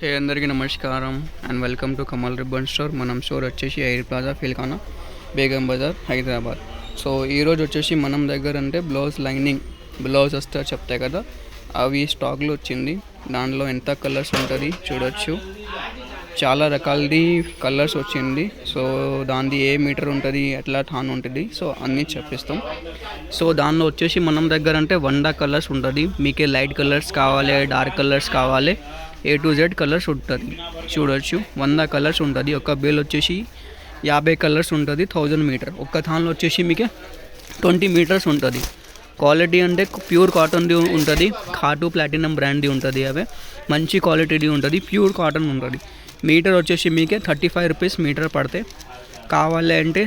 హే అందరికీ నమస్కారం and welcome to Kamal ribbon store. మనం స్టోర్ వచ్చేసి air plaza Filkhana Begum Bazar Hyderabad. So ఈరోజు వచ్చేసి మనం దగ్గర అంటే బ్లౌజ్ లైనింగ్ బ్లౌజ్ వస్తే చెప్తాయి కదా, అవి స్టాక్లో వచ్చింది. దానిలో ఎంత కలర్స్ ఉంటుంది చూడొచ్చు, చాలా రకాలది కలర్స్ వచ్చింది. సో దానిది ఏ మీటర్ ఉంటుంది, ఎట్లా టాన్ ఉంటుంది, సో అన్నీ చెప్పిస్తాం. సో దానిలో వచ్చేసి మనం దగ్గర అంటే 100 కలర్స్ ఉంటుంది. మీకే లైట్ కలర్స్ కావాలి, డార్క్ కలర్స్ కావాలి, A to Z కలర్స్ ఉంటుంది. చూడొచ్చు 100 కలర్స్ ఉంటుంది. ఒక బేల్ వచ్చేసి 50 కలర్స్ ఉంటుంది. 1000 మీటర్. ఒక్క థాన్లో వచ్చేసి మీకు 20 మీటర్స్ ఉంటుంది. క్వాలిటీ అంటే ప్యూర్ కాటన్ది ఉంటుంది. ఖాటు ప్లాటినం బ్రాండ్ది ఉంటుంది. అవే మంచి క్వాలిటీది ఉంటుంది, ప్యూర్ కాటన్ ఉంటుంది. మీటర్ వచ్చేసి మీకే 35 రూపీస్ మీటర్ పడితే. కావాలి అంటే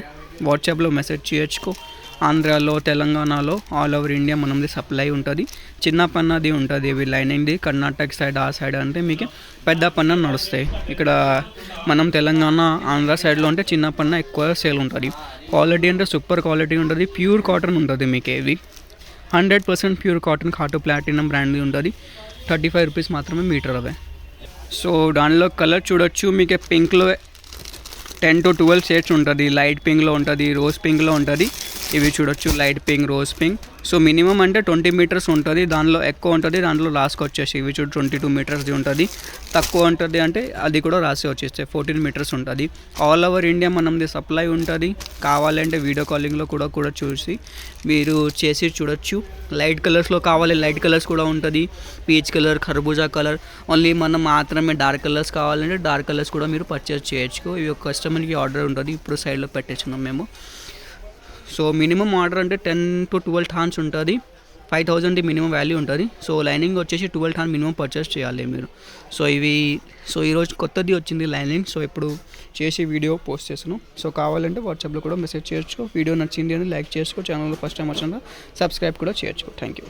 వాట్సాప్లో మెసేజ్ చేయొచ్చు. ఆంధ్రాలో, తెలంగాణలో, ఆల్ ఓవర్ ఇండియా మనది సప్లై ఉంటుంది. చిన్న పన్నది ఉంటుంది, ఇవి లైనింగ్ది. కర్ణాటక సైడ్ ఆ సైడ్ అంటే మీకు పెద్ద పన్న నడుస్తాయి. ఇక్కడ మనం తెలంగాణ, ఆంధ్ర సైడ్లో అంటే చిన్న పన్న ఎక్కువ సేల్ ఉంటుంది. క్వాలిటీ అంటే సూపర్ క్వాలిటీ ఉంటుంది, ప్యూర్ కాటన్ ఉంటుంది. మీకు ఇవి 100% ప్యూర్ కాటన్ ఖాటు ప్లాటినం బ్రాండ్ది ఉంటుంది. 35 రూపీస్ మాత్రమే మీటర్ అవే. సో దానిలో కలర్ చూడొచ్చు, మీకు పింక్లో 10 to 12 షేడ్స్ ఉంటుంది. లైట్ పింక్లో ఉంటుంది, రోజ్ పింక్లో ఉంటుంది. ఇవి చూడొచ్చు, light pink, rose pink. So minimum అంటే 20 మీటర్స్ ఉంటుంది. దానిలో ఎక్కువ ఉంటుంది, దాంట్లో లాస్ట్కి వచ్చేసి ఇవి చూడు 22 మీటర్స్ది ఉంటుంది. తక్కువ ఉంటుంది అంటే అది కూడా రాసి వచ్చేస్తే 14 మీటర్స్ ఉంటుంది. ఆల్ ఓవర్ ఇండియా మనది సప్లై ఉంటుంది. కావాలంటే వీడియో కాలింగ్లో కూడా చూసి మీరు చేసి చూడొచ్చు. లైట్ కలర్స్లో కావాలి, లైట్ కలర్స్ కూడా ఉంటుంది. పీచ్ కలర్, ఖర్బూజా కలర్. ఓన్లీ మనం మాత్రమే డార్క్ కలర్స్ కావాలంటే డార్క్ కలర్స్ కూడా మీరు పర్చేస్ చేయొచ్చు. ఇవి ఒక కస్టమర్కి ఆర్డర్ ఉంటుంది, ఇప్పుడు సైడ్లో పెట్టేస్తున్నాం మేము. సో మినిమం ఆర్డర్ అంటే 10 to 12 టాన్స్ ఉంటుంది. 5000 మినిమం వాల్యూ ఉంటుంది. సో లైనింగ్ వచ్చేసి 12 టాన్ మినిమం పర్చేస్ చేయాలి మీరు. సో ఇవి ఈరోజు కొత్తది వచ్చింది లైనింగ్. సో ఇప్పుడు చేసి వీడియో పోస్ట్ చేస్తున్నాం. సో కావాలంటే వాట్సాప్లో కూడా మెసేజ్ చేయొచ్చు. వీడియో నచ్చింది అని లైక్ చేసుకో, ఛానల్లో ఫస్ట్ టైం వచ్చిన సబ్స్క్రైబ్ కూడా చేయొచ్చు. Thank you.